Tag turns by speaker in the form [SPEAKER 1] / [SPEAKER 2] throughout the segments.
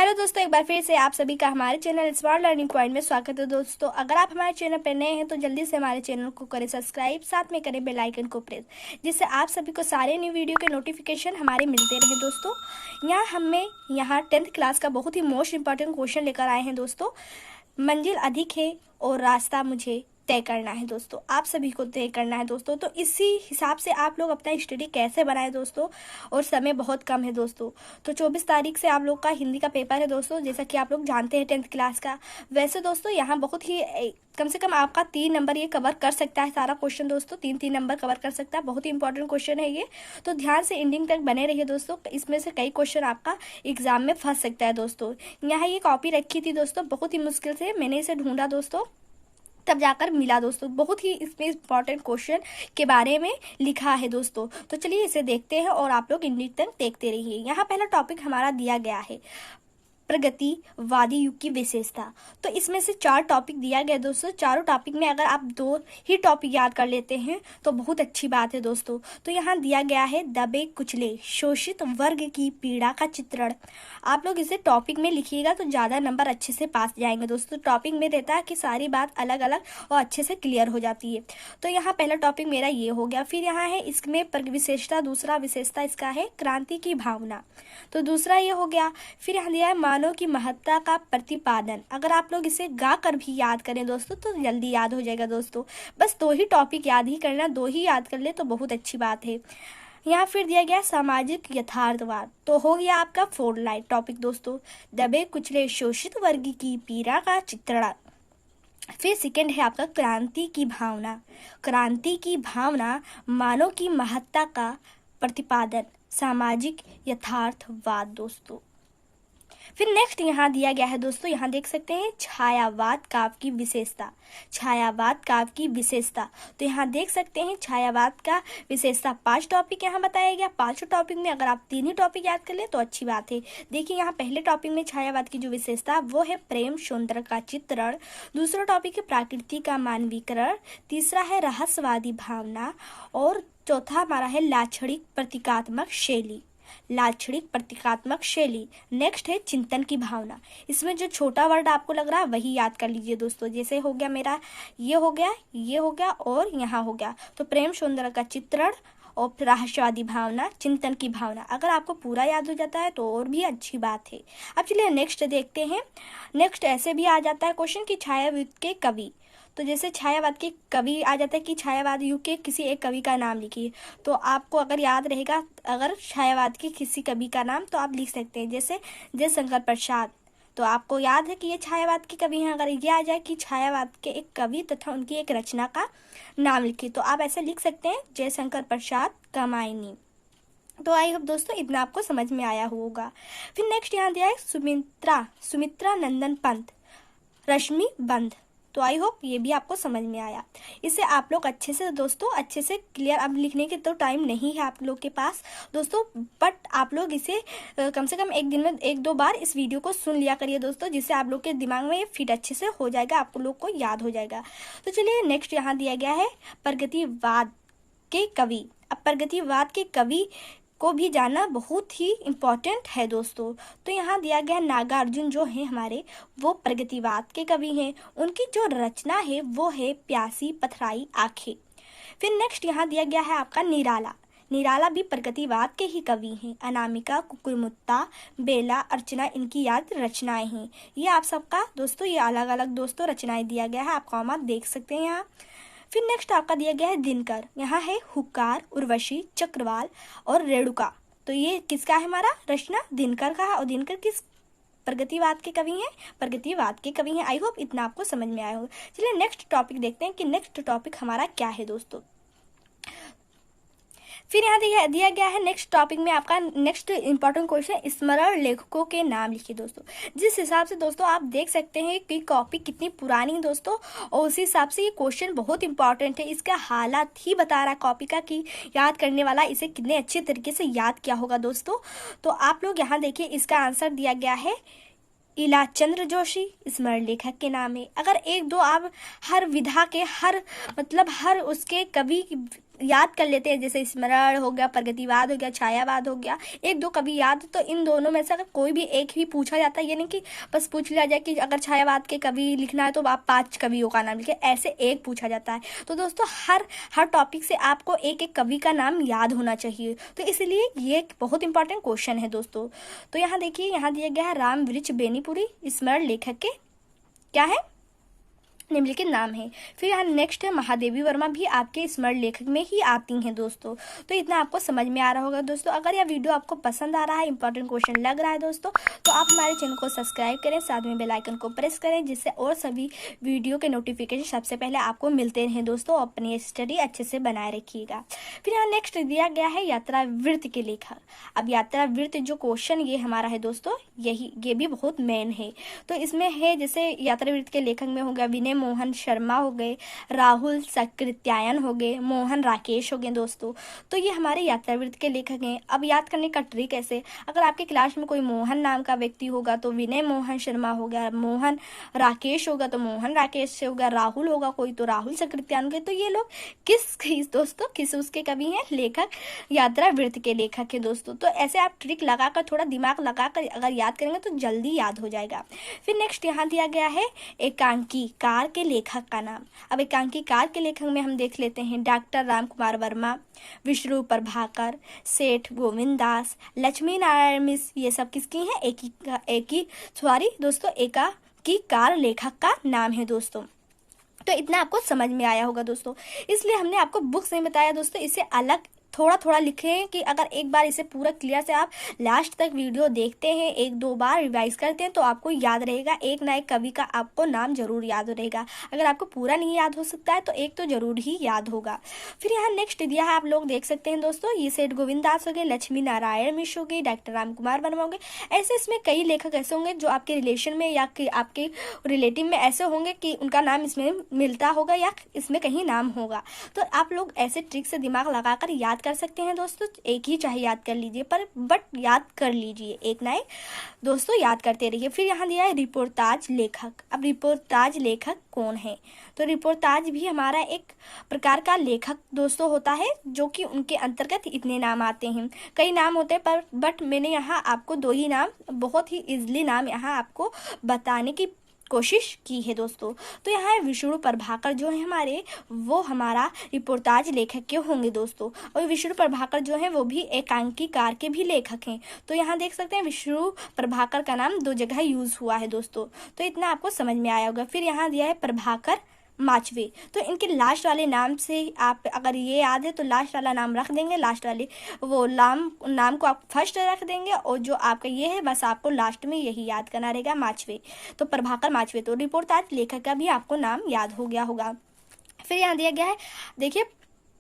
[SPEAKER 1] Hello दोस्तों, एक बार फिर से आप सभी का हमारे चैनल स्मार्ट लर्निंग पॉइंट में स्वागत है। दोस्तों, अगर आप हमारे चैनल पर नए हैं तो जल्दी से हमारे चैनल को करें सब्सक्राइब, साथ में करें बेल आइकन को प्रेस, जिससे आप सभी को सारे न्यू वीडियो के नोटिफिकेशन हमारे मिलते रहें। दोस्तों, यहाँ 10th क्लास का बहुत ही मोस्ट इंपॉर्टेंट क्वेश्चन लेकर आए हैं। दोस्तों, मंजिल अधिक है और रास्ता मुझे तय करना है। दोस्तों, आप सभी को तय करना है। दोस्तों, तो इसी हिसाब से आप लोग अपना स्टडी कैसे बनाएं दोस्तों, और समय बहुत कम है दोस्तों। तो 24 तारीख से आप लोग का हिंदी का पेपर है दोस्तों, जैसा कि आप लोग जानते हैं 10th क्लास का। वैसे दोस्तों यहाँ बहुत ही कम से कम आपका 3 नंबर ये कवर कर सकता है। सारा क्वेश्चन दोस्तों 3-3 नंबर कवर कर सकता है। बहुत ही इंपॉर्टेंट क्वेश्चन है ये, तो ध्यान से एंडिंग तक बने रहिए दोस्तों। इसमें से कई क्वेश्चन आपका एग्जाम में फंस सकता है दोस्तों। यहाँ ये कॉपी रखी थी दोस्तों, बहुत ही मुश्किल से मैंने इसे ढूंढा दोस्तों, तब जाकर मिला दोस्तों। बहुत ही इसमें इंपॉर्टेंट क्वेश्चन के बारे में लिखा है दोस्तों। तो चलिए इसे देखते हैं और आप लोग एंडिंग तक देखते रहिए। यहाँ पहला टॉपिक हमारा दिया गया है प्रगतिवादी युग की विशेषता। तो इसमें से 4 टॉपिक दिया गया दोस्तों। चारों टॉपिक में अगर आप 2 ही टॉपिक याद कर लेते हैं तो बहुत अच्छी बात है दोस्तों। तो यहाँ दिया गया है दबे कुचले शोषित वर्ग की पीड़ा का चित्रण। आप लोग इसे टॉपिक में लिखिएगा तो ज़्यादा नंबर अच्छे से पास जाएंगे दोस्तों। टॉपिक में रहता है कि सारी बात अलग अलग और अच्छे से क्लियर हो जाती है। तो यहाँ पहला टॉपिक मेरा ये हो गया। फिर यहाँ है इसमें विशेषता, दूसरा विशेषता इसका है क्रांति की भावना, तो दूसरा ये हो गया। फिर यहाँ दिया है मानव की महत्ता का प्रतिपादन। अगर आप लोग इसे गा कर भी याद करें दोस्तों तो जल्दी याद हो जाएगा दोस्तों। बस 2 ही टॉपिक याद ही करना, 2 ही याद कर ले तो बहुत अच्छी बात है। यहाँ फिर दिया गया सामाजिक यथार्थवाद, तो हो गया आपका 4 लाइन टॉपिक दोस्तों, दबे कुचले शोषित वर्ग की पीड़ा का चित्रण। फिर सेकंड है आपका क्रांति की भावना। क्रांति की भावना मानव की महत्ता का प्रतिपादन, सामाजिक यथार्थवाद दोस्तों। फिर नेक्स्ट यहाँ दिया गया है दोस्तों, यहाँ देख सकते हैं छायावाद काव्य की विशेषता। छायावाद काव्य की विशेषता, तो यहाँ देख सकते हैं छायावाद का विशेषता 5 टॉपिक यहाँ बताया गया। 5 टॉपिक में अगर आप 3 ही टॉपिक याद कर ले तो अच्छी बात है। देखिए यहाँ पहले टॉपिक में छायावाद की जो विशेषता वो है प्रेम सौंदर्य का चित्रण। दूसरा टॉपिक है प्रकृति का मानवीकरण। तीसरा है रहस्यवादी भावना, और चौथा हमारा है लाक्षणिक प्रतीकात्मक शैली। लाक्षणिक प्रतीकात्मक शैली। नेक्स्ट है चिंतन की भावना। इसमें जो छोटा वर्ड आपको लग रहा है वही याद कर लीजिए दोस्तों। जैसे हो गया मेरा ये हो गया, ये हो गया और यहाँ हो गया। तो प्रेम सौंदर्य का चित्रण और रहस्यवादी भावना, चिंतन की भावना। अगर आपको पूरा याद हो जाता है तो और भी अच्छी बात है। अब चलिए नेक्स्ट देखते हैं। नेक्स्ट ऐसे भी आ जाता है क्वेश्चन कि छायावाद के कवि। तो जैसे छायावाद के कवि आ जाता है कि छायावाद युग के किसी एक कवि का नाम लिखिए। तो आपको अगर याद रहेगा अगर छायावाद के किसी कवि का नाम तो आप लिख सकते हैं, जैसे जयशंकर प्रसाद। तो आपको याद है कि ये छायावाद के कवि हैं। अगर ये आ जाए कि छायावाद के एक कवि तथा उनकी एक रचना का नाम लिखिए तो आप ऐसे लिख सकते हैं, जयशंकर प्रसाद कामायनी। तो आई होप दोस्तों इतना आपको समझ में आया होगा। फिर नेक्स्ट यहाँ दिया है सुमित्रा नंदन पंत रश्मि बंध। तो आई होप ये भी आपको समझ में आया। इसे आप लोग अच्छे से दोस्तों अच्छे से क्लियर, अब लिखने के तो टाइम नहीं है आप लोग के पास दोस्तों, बट आप लोग इसे कम से कम एक दिन में 1-2 बार इस वीडियो को सुन लिया करिए दोस्तों, जिससे आप लोग के दिमाग में ये फिट अच्छे से हो जाएगा, आप लोग को याद हो जाएगा। तो चलिए नेक्स्ट यहाँ दिया गया है प्रगतिवाद के कवि। अब प्रगतिवाद के कवि को भी जानना बहुत ही इम्पोर्टेंट है दोस्तों। तो यहाँ दिया गया नागार्जुन जो है हमारे, वो प्रगतिवाद के कवि हैं। उनकी जो रचना है वो है प्यासी पथराई आंखें। फिर नेक्स्ट यहाँ दिया गया है आपका निराला। निराला भी प्रगतिवाद के ही कवि हैं। अनामिका, कुकुरमुत्ता, बेला, अर्चना इनकी याद रचनाएं हैं। ये आप सबका दोस्तों ये अलग अलग दोस्तों रचनाएं दिया गया है, आप कॉमा देख सकते हैं यहाँ। फिर नेक्स्ट आपका दिया गया है दिनकर। यहाँ है हुक्कार, उर्वशी, चक्रवाल और रेणुका। तो ये किसका है हमारा रचना, दिनकर का है। और दिनकर किस प्रगतिवाद के कवि हैं, प्रगतिवाद के कवि हैं। आई होप इतना आपको समझ में आया होगा। चलिए नेक्स्ट टॉपिक देखते हैं कि नेक्स्ट टॉपिक हमारा क्या है दोस्तों। फिर यहाँ दिया गया है नेक्स्ट टॉपिक में आपका नेक्स्ट इंपॉर्टेंट क्वेश्चन, स्मरण लेखकों के नाम लिखिए दोस्तों। जिस हिसाब से दोस्तों आप देख सकते हैं कि कॉपी कितनी पुरानी है दोस्तों, और उसी हिसाब से ये क्वेश्चन बहुत इंपॉर्टेंट है। इसका हालात ही बता रहा है कॉपी का कि याद करने वाला इसे कितने अच्छे तरीके से याद किया होगा दोस्तों। तो आप लोग यहाँ देखिए, इसका आंसर दिया गया है इलाचंद्र जोशी स्मरण लेखक के नाम है। अगर 1-2 आप हर विधा के हर उसके कवि याद कर लेते हैं, जैसे स्मरण हो गया, प्रगतिवाद हो गया, छायावाद हो गया, एक दो कवि याद, तो इन दोनों में से अगर कोई भी एक ही पूछा जाता है, ये नहीं कि बस पूछ लिया जाए कि अगर छायावाद के कवि लिखना है तो आप 5 कवियों का नाम लिखे, ऐसे एक पूछा जाता है। तो दोस्तों हर टॉपिक से आपको एक एक कवि का नाम याद होना चाहिए, तो इसलिए ये एक बहुत इंपॉर्टेंट क्वेश्चन है दोस्तों। तो यहाँ देखिए, यहाँ दिया गया है राम वृक्ष बेनीपुरी, स्मरण लेखक के क्या है, निम्नलिखित नाम है। फिर यहाँ नेक्स्ट है महादेवी वर्मा, भी आपके स्मरण लेखक में ही आती हैं दोस्तों। तो इतना आपको समझ में आ रहा होगा दोस्तों। अगर यह वीडियो आपको पसंद आ रहा है, इंपॉर्टेंट क्वेश्चन लग रहा है दोस्तों, तो आप हमारे चैनल को सब्सक्राइब करें, साथ में बेल आइकन को प्रेस करें, जिससे और सभी वीडियो के नोटिफिकेशन सबसे पहले आपको मिलते रहें दोस्तों। अपनी स्टडी अच्छे से बनाए रखिएगा। फिर यहाँ नेक्स्ट दिया गया है यात्रा वृत्त के लेखक। अब यात्रा वृत्त जो क्वेश्चन ये हमारा है दोस्तों, ये भी बहुत मेन है। तो इसमें है जैसे यात्रा वृत्त के लेखक में होगा विनय मोहन शर्मा हो गए, राहुल सकृत्यायन हो गए, मोहन राकेश हो गए दोस्तों। तो ये हमारे यात्रावृत्त के लेखक हैं। अब याद करने का ट्रिक ऐसे, अगर आपके क्लास में कोई मोहन नाम का व्यक्ति होगा तो विनय मोहन शर्मा हो गया, मोहन राकेश होगा तो मोहन राकेश से होगा, राहुल होगा कोई तो राहुल सकृत्यायन के। तो ये लोग किस दोस्तों किस उसके कवि हैं, लेखक यात्रावृत्त के लेखक है दोस्तों। तो ऐसे आप ट्रिक लगाकर, थोड़ा दिमाग लगाकर अगर याद करेंगे तो जल्दी याद हो जाएगा। फिर नेक्स्ट यहाँ दिया गया है एकांकी कार के लेखक का नाम। अब एकांकी कार के लेखक में हम देख लेते हैं डॉक्टर राम कुमार वर्मा, विष्णु प्रभाकर, सेठ गोविंद दास, लक्ष्मी नारायण मिश्र, ये सब किसकी हैं, एकांकी कार लेखक का नाम है दोस्तों। तो इतना आपको समझ में आया होगा दोस्तों। इसलिए हमने आपको बुक्स नहीं बताया दोस्तों, इसे अलग थोड़ा थोड़ा लिखें कि अगर एक बार इसे पूरा क्लियर से आप लास्ट तक वीडियो देखते हैं, 1-2 बार रिवाइज करते हैं, तो आपको याद रहेगा। एक ना एक कवि का आपको नाम जरूर याद रहेगा। अगर आपको पूरा नहीं याद हो सकता है तो एक तो जरूर ही याद होगा। फिर यहाँ नेक्स्ट दिया है, आप लोग देख सकते हैं दोस्तों, ये सेठ गोविंद दास हो गए, लक्ष्मी नारायण मिश्र हो गई, डॉक्टर राम कुमार वर्मा हो गए। ऐसे इसमें कई लेखक ऐसे होंगे जो आपके रिलेशन में या आपके रिलेटिव में ऐसे होंगे कि उनका नाम इसमें मिलता होगा या इसमें कहीं नाम होगा। तो आप लोग ऐसे ट्रिक से दिमाग लगाकर याद कर सकते हैं दोस्तों। एक ही चाहे याद कर लीजिए, बट याद कर लीजिए, एक ना एक दोस्तों याद करते रहिए। फिर यहाँ दिया है रिपोर्टाज लेखक। अब रिपोर्टाज लेखक कौन है, तो रिपोर्टाज भी हमारा एक प्रकार का लेखक दोस्तों होता है, जो कि उनके अंतर्गत इतने नाम आते हैं। कई नाम होते हैं बट मैंने यहाँ आपको 2 ही नाम, बहुत ही इजली नाम यहाँ आपको बताने की कोशिश की है दोस्तों। तो यहाँ विष्णु प्रभाकर जो है हमारे, वो हमारा रिपोर्टाज लेखक के होंगे दोस्तों। और विष्णु प्रभाकर जो है वो भी एकांकी कार के भी लेखक हैं। तो यहाँ देख सकते हैं विष्णु प्रभाकर का नाम 2 जगह यूज हुआ है दोस्तों। तो इतना आपको समझ में आया होगा। फिर यहाँ दिया है प्रभाकर माचवे। तो इनके लास्ट वाले नाम से आप अगर ये याद है तो लास्ट वाला नाम रख देंगे, लास्ट वाले वो नाम को आप फर्स्ट रख देंगे, और जो आपका ये है बस आपको लास्ट में यही याद करना रहेगा, माचवे। तो प्रभाकर माचवे। तो रिपोर्टाज लेखक का भी आपको नाम याद हो गया होगा। फिर यहाँ दिया गया है, देखिए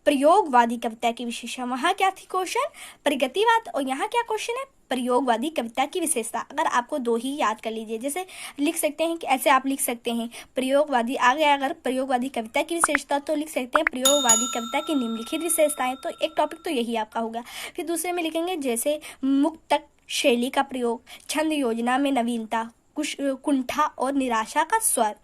[SPEAKER 1] प्रयोगवादी कविता की विशेषता। वहाँ क्या थी क्वेश्चन, प्रगतिवाद, और यहाँ क्या क्वेश्चन है, प्रयोगवादी कविता की विशेषता। अगर आपको 2 ही याद कर लीजिए, जैसे लिख सकते हैं कि ऐसे आप लिख सकते हैं प्रयोगवादी आ गया, अगर प्रयोगवादी कविता की विशेषता तो लिख सकते हैं प्रयोगवादी कविता की निम्नलिखित विशेषताएं। तो एक टॉपिक तो यही आपका होगा। फिर दूसरे में लिखेंगे जैसे मुक्तक शैली का प्रयोग, छंद योजना में नवीनता, कुंठा और निराशा का स्वर।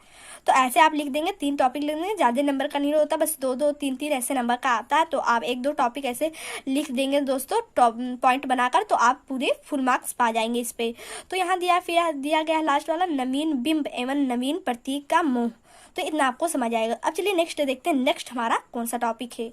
[SPEAKER 1] तो ऐसे आप लिख देंगे, 3 टॉपिक लिख देंगे, ज़्यादा नंबर का नहीं होता, बस 2-2 3-3 ऐसे नंबर का आता है। तो आप 1-2 टॉपिक ऐसे लिख देंगे दोस्तों पॉइंट बनाकर, तो आप पूरे फुल मार्क्स पा जाएंगे इस पे। तो यहाँ फिर दिया गया है लास्ट वाला नवीन बिंब एवं नवीन प्रतीक का मोह। तो इतना आपको समझ आएगा। अब चलिए नेक्स्ट देखते हैं, नेक्स्ट हमारा कौन सा टॉपिक है।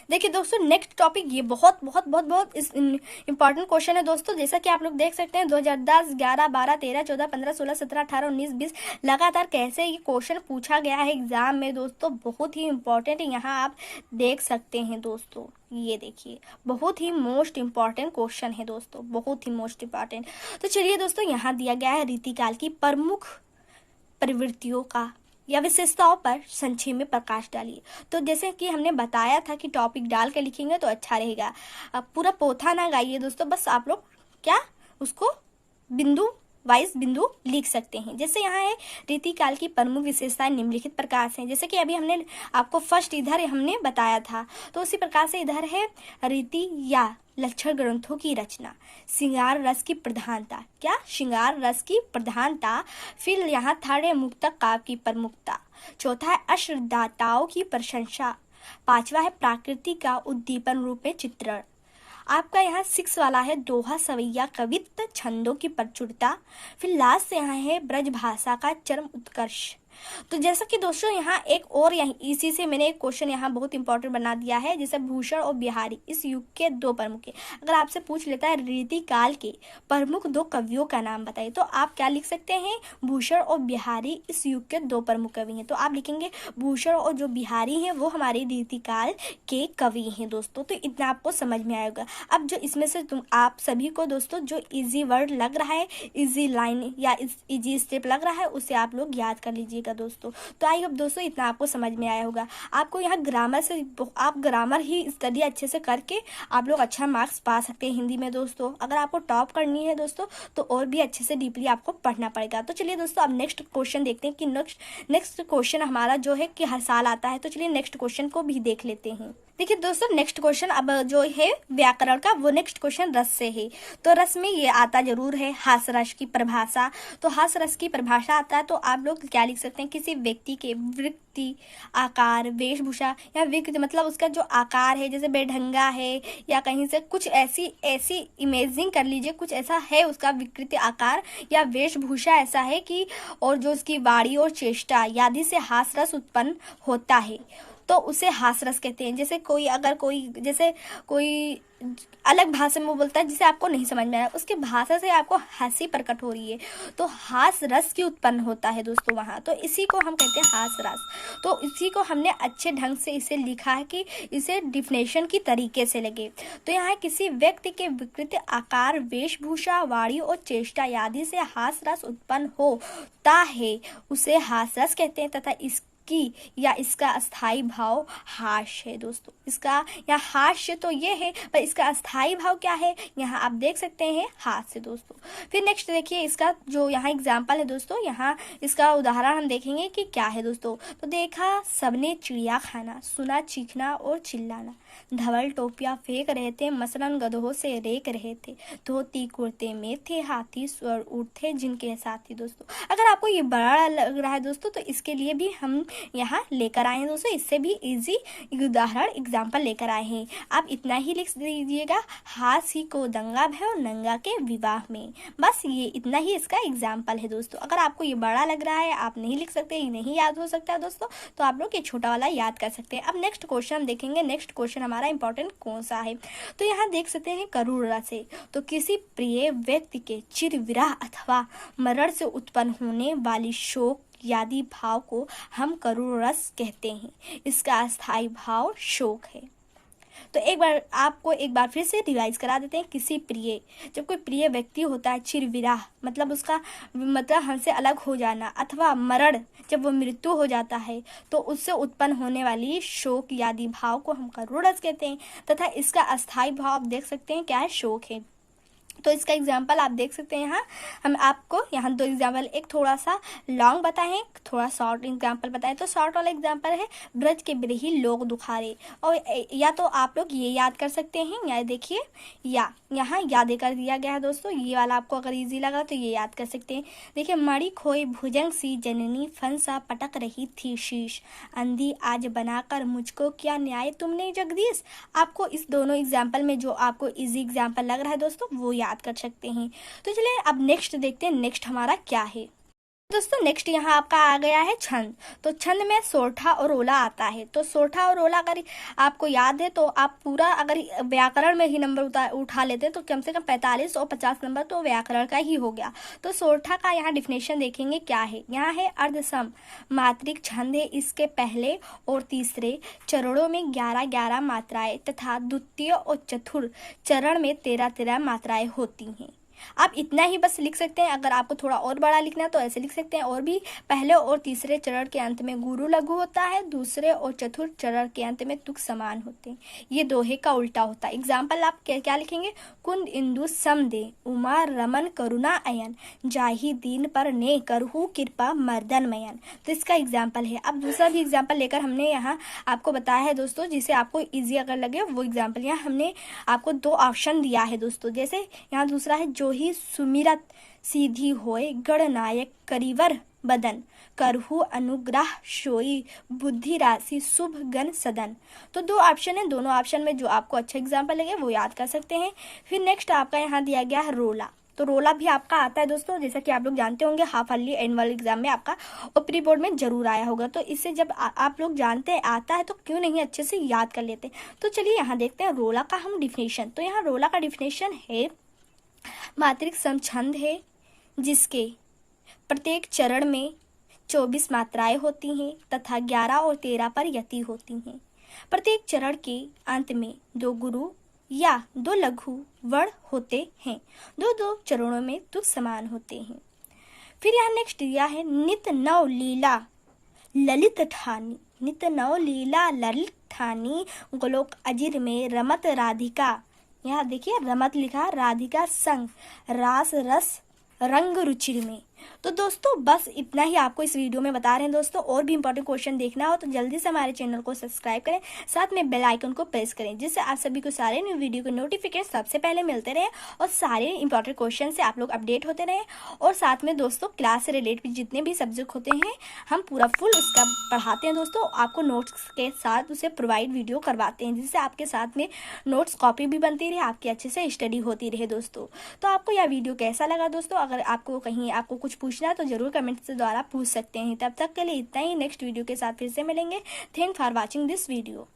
[SPEAKER 1] देखिए दोस्तों नेक्स्ट टॉपिक ये बहुत इंपॉर्टेंट क्वेश्चन है दोस्तों। जैसा कि आप लोग देख सकते हैं 2010, 11, 12, 13, 14, 15, 16, 17, 18, 19, 20 लगातार कैसे ये क्वेश्चन पूछा गया है एग्जाम में दोस्तों। बहुत ही इंपॉर्टेंट है, यहाँ आप देख सकते हैं दोस्तों। ये देखिए बहुत ही मोस्ट इंपॉर्टेंट क्वेश्चन है दोस्तों, बहुत ही मोस्ट इंपॉर्टेंट। तो चलिए दोस्तों, यहाँ दिया गया है रीतिकाल की प्रमुख प्रवृत्तियों का या विशेषताओं पर संक्षेप में प्रकाश डालिए। तो जैसे कि हमने बताया था कि टॉपिक डाल के लिखेंगे तो अच्छा रहेगा। अब पूरा पोथा ना गाइए दोस्तों, बस आप लोग क्या उसको बिंदु वाइज बिंदु लिख सकते हैं। जैसे यहाँ है रीतिकाल की प्रमुख विशेषताएं निम्नलिखित प्रकार से। जैसे कि अभी हमने आपको फर्स्ट इधर हमने बताया था, तो उसी प्रकार से इधर है रीति या लक्षण ग्रंथों की रचना, श्रृंगार रस की प्रधानता, क्या श्रृंगार रस की प्रधानता। फिर यहाँ थर्ड है मुक्तक काव्य की प्रमुखता। चौथा है अश्रदाताओं की प्रशंसा, पांचवा है प्रकृति का उद्दीपन रूप में चित्रण। आपका यहाँ 6 वाला है दोहा, सवैया, कवित्व, छंदों की प्रचुरता। फिर लास्ट यहाँ है ब्रज भाषा का चरम उत्कर्ष। तो जैसा कि दोस्तों यहाँ एक और यहीं इसी से मैंने एक क्वेश्चन यहाँ बहुत इंपॉर्टेंट बना दिया है, जैसे भूषण और बिहारी इस युग के 2 प्रमुख हैं। अगर आपसे पूछ लेता है रीति काल के प्रमुख 2 कवियों का नाम बताइए, तो आप क्या लिख सकते हैं, भूषण और बिहारी इस युग के 2 प्रमुख कवि हैं। तो आप लिखेंगे भूषण और जो बिहारी हैं वो हमारे रीति काल के कवि हैं दोस्तों। तो इतना आपको समझ में आएगा। अब जो इसमें से आप सभी को दोस्तों जो ईजी वर्ड लग रहा है, ईजी लाइन या ईजी स्टेप लग रहा है, उसे आप लोग याद कर लीजिएगा दोस्तों। तो आई होप दोस्तों इतना आपको समझ में आया होगा। आपको यहाँ ग्रामर से आप ग्रामर ही स्टडी अच्छे से करके आप लोग अच्छा मार्क्स पा सकते हैं हिंदी में दोस्तों। अगर आपको टॉप करनी है दोस्तों तो और भी अच्छे से डीपली आपको पढ़ना पड़ेगा। तो चलिए दोस्तों अब नेक्स्ट क्वेश्चन देखते हैं कि नेक्स्ट क्वेश्चन हमारा जो है कि हर साल आता है। तो चलिए नेक्स्ट क्वेश्चन को भी देख लेते हैं। देखिए दोस्तों नेक्स्ट क्वेश्चन अब जो है व्याकरण का, वो नेक्स्ट क्वेश्चन रस से है। तो रस में ये आता जरूर है हास रस की परिभाषा। तो हास रस की परिभाषा आता है तो आप लोग क्या लिख सकते हैं, किसी व्यक्ति के वृत्ति, आकार, वेशभूषा या विकृति, मतलब उसका जो आकार है जैसे बेढंगा है या कहीं से कुछ ऐसी इमेजिंग कर लीजिए, कुछ ऐसा है उसका विकृति, आकार या वेशभूषा ऐसा है कि, और जो उसकी वाणी और चेष्टा आदि से हास रस उत्पन्न होता है तो उसे हास रस कहते हैं। जैसे कोई अलग भाषा में बोलता है जिसे आपको नहीं समझ में आया, उसकी भाषा से आपको हंसी प्रकट हो रही है तो हास रस की उत्पन्न होता है दोस्तों वहाँ। तो इसी को हम कहते हैं हास रस। तो इसी को हमने अच्छे ढंग से इसे लिखा है कि इसे डिफिनेशन की तरीके से लगे। तो यहाँ किसी व्यक्ति के विकृति, आकार, वेशभूषा, वाणी और चेष्टा आदि से हास रस उत्पन्न होता है उसे हास रस कहते हैं, तथा की या इसका अस्थाई भाव हास्य है दोस्तों। इसका या हास्य तो ये है, पर इसका अस्थाई भाव क्या है यहाँ आप देख सकते हैं, हास्य दोस्तों। फिर नेक्स्ट देखिए इसका जो यहाँ एग्जाम्पल है दोस्तों, यहाँ इसका उदाहरण हम देखेंगे कि क्या है दोस्तों। तो देखा सबने चिड़िया खाना, सुना चीखना और चिल्लाना, धवल टोपियां फेंक रहे थे, मसलन गधों से रेक रहे थे, धोती कुर्ते में थे, हाथी स्वर उठे जिनके साथी। दोस्तों अगर आपको ये बड़ा लग रहा है दोस्तों तो इसके लिए भी हम यहाँ लेकर आए हैं दोस्तों, इससे भी इजी उदाहरण एग्जाम्पल लेकर आए हैं। आप इतना ही लिख दीजिएगा, हाथी को दंगा भय और नंगा के विवाह में। बस ये इतना ही इसका एग्जाम्पल है दोस्तों। अगर आपको ये बड़ा लग रहा है, आप नहीं लिख सकते, ये नहीं याद हो सकता है दोस्तों, तो आप लोग ये छोटा वाला याद कर सकते हैं। अब नेक्स्ट क्वेश्चन देखेंगे। नेक्स्ट क्वेश्चन हमारा इंपॉर्टेंट कौन सा है, तो यहाँ देख सकते हैं करुण रस है। तो किसी प्रिय व्यक्ति के चिर विरह अथवा मरण से उत्पन्न होने वाली शोक आदि भाव को हम करुण रस कहते हैं। इसका अस्थाई भाव शोक है। तो एक बार फिर से रिवाइज करा देते हैं। किसी प्रिय, जब कोई प्रिय व्यक्ति होता है, चिर विरह मतलब उसका मतलब हमसे अलग हो जाना, अथवा मरण जब वो मृत्यु हो जाता है तो उससे उत्पन्न होने वाली शोक आदि भाव को हम करुण रस कहते हैं, तथा इसका अस्थाई भाव आप देख सकते हैं क्या है, शोक है। तो इसका एग्जाम्पल आप देख सकते हैं। यहाँ हम आपको यहाँ 2 एग्जाम्पल, एक थोड़ा सा लॉन्ग बताएं, थोड़ा शॉर्ट एग्जाम्पल बताएं। तो शॉर्ट वाला एग्जाम्पल है ब्रज के बिरही लोग दुखारे, और या तो आप लोग ये याद कर सकते हैं, या देखिए या यहाँ याद कर दिया गया है दोस्तों। ये वाला आपको अगर इजी लगा तो ये याद कर सकते हैं। देखिए मणि खोई भुजंग सी जननी, फंसा पटक रही थी शीश, अंधी आज बनाकर मुझको क्या न्याय तुमने जगदीश। आपको इस दोनों एग्जाम्पल में जो आपको इजी एग्जाम्पल लग रहा है दोस्तों वो याद कर सकते हैं। तो चलिए अब नेक्स्ट देखते हैं, नेक्स्ट हमारा क्या है दोस्तों। नेक्स्ट यहाँ आपका आ गया है छंद। तो छंद में सोरठा और ओला आता है। तो सोरठा और ओला अगर आपको याद है तो आप पूरा अगर व्याकरण में ही नंबर उठा लेते तो कम से कम 45 और 50 नंबर तो व्याकरण का ही हो गया। तो सोरठा का यहाँ डिफिनेशन देखेंगे क्या है। यहाँ है अर्धसम मात्रिक छंद है, इसके पहले और तीसरे चरणों में 11-11 मात्राएं तथा द्वितीय और चतुर्थ चरण में 13-13 मात्राएं होती हैं। आप इतना ही बस लिख सकते हैं। अगर आपको थोड़ा और बड़ा लिखना है तो ऐसे लिख सकते हैं। और भी पहले और तीसरे चरण के अंत में गुरु लघु होता है, दूसरे और चतुर्थ चरण के अंत में तुक समान होते हैं। ये दोहे का उल्टा होता है। एग्जाम्पल आप क्या लिखेंगे, कुंद इंदु सम दे, उमा रमन करुणा अयन, जाहि दीन पर ने करहु कृपा मर्दन मयन। तो इसका एग्जाम्पल है। अब दूसरा भी एग्जाम्पल लेकर हमने यहाँ आपको बताया है दोस्तों, जिसे आपको ईजी अगर लगे वो एग्जाम्पल। यहाँ हमने आपको 2 ऑप्शन दिया है दोस्तों। जैसे यहाँ दूसरा है, जो ही सुमिरत सीधी होए, गणनायक करीवर बदन, करहु अनुग्रह सोई, बुद्धि राशि शुभ गण सदन। तो 2 ऑप्शन है, दोनों ऑप्शन में जो आपको अच्छा एग्जाम्पल लगे वो याद कर सकते हैं। फिर नेक्स्ट आपका यहाँ दिया गया है रोला। तो रोला भी आपका आता है दोस्तों, जैसा कि आप लोग जानते होंगे हाफ ईयरली एनुअल एग्जाम में आपका और प्री बोर्ड में जरूर आया होगा। तो इससे जब आप लोग जानते हैं आता है तो क्यों नहीं अच्छे से याद कर लेते। तो चलिए यहाँ देखते हैं रोला का हम डिफिनेशन। तो यहाँ रोला का डिफिनेशन है मात्रिक समछंद है जिसके प्रत्येक चरण में 24 मात्राएं होती हैं तथा 11 और 13 पर यति होती हैं। प्रत्येक चरण के अंत में 2 गुरु या 2 लघु वर्ण होते हैं। 2 चरणों में तुक समान होते हैं। फिर यहाँ नेक्स्ट दिया है नित नव लीला ललित ठानी, नित नव लीला ललित ठानी, गोलोक अजिर में रमत राधिका। यहाँ देखिए रमत लिखा, राधिका संग रास रस रंग रुचिर में। तो दोस्तों बस इतना ही आपको इस वीडियो में बता रहे हैं दोस्तों। और भी इंपॉर्टेंट क्वेश्चन देखना हो तो जल्दी से हमारे चैनल को सब्सक्राइब करें, साथ में बेल आइकन को प्रेस करें जिससे आप सभी को सारे न्यू वीडियो के नोटिफिकेशन सबसे पहले मिलते रहे और सारे इंपॉर्टेंट क्वेश्चन से आप लोग अपडेट होते रहे। और साथ में दोस्तों क्लास से रिलेटेड जितने भी सब्जेक्ट होते हैं हम पूरा फुल उसका पढ़ाते हैं दोस्तों, आपको नोट्स के साथ उसे प्रोवाइड वीडियो करवाते हैं जिससे आपके साथ में नोट्स कॉपी भी बनती रहे, आपकी अच्छे से स्टडी होती रहे दोस्तों। तो आपको यह वीडियो कैसा लगा दोस्तों? अगर आपको कहीं आपको कुछ पूछना है तो जरूर कमेंट से द्वारा पूछ सकते हैं। तब तक के लिए इतना ही, नेक्स्ट वीडियो के साथ फिर से मिलेंगे। Thank for watching this video.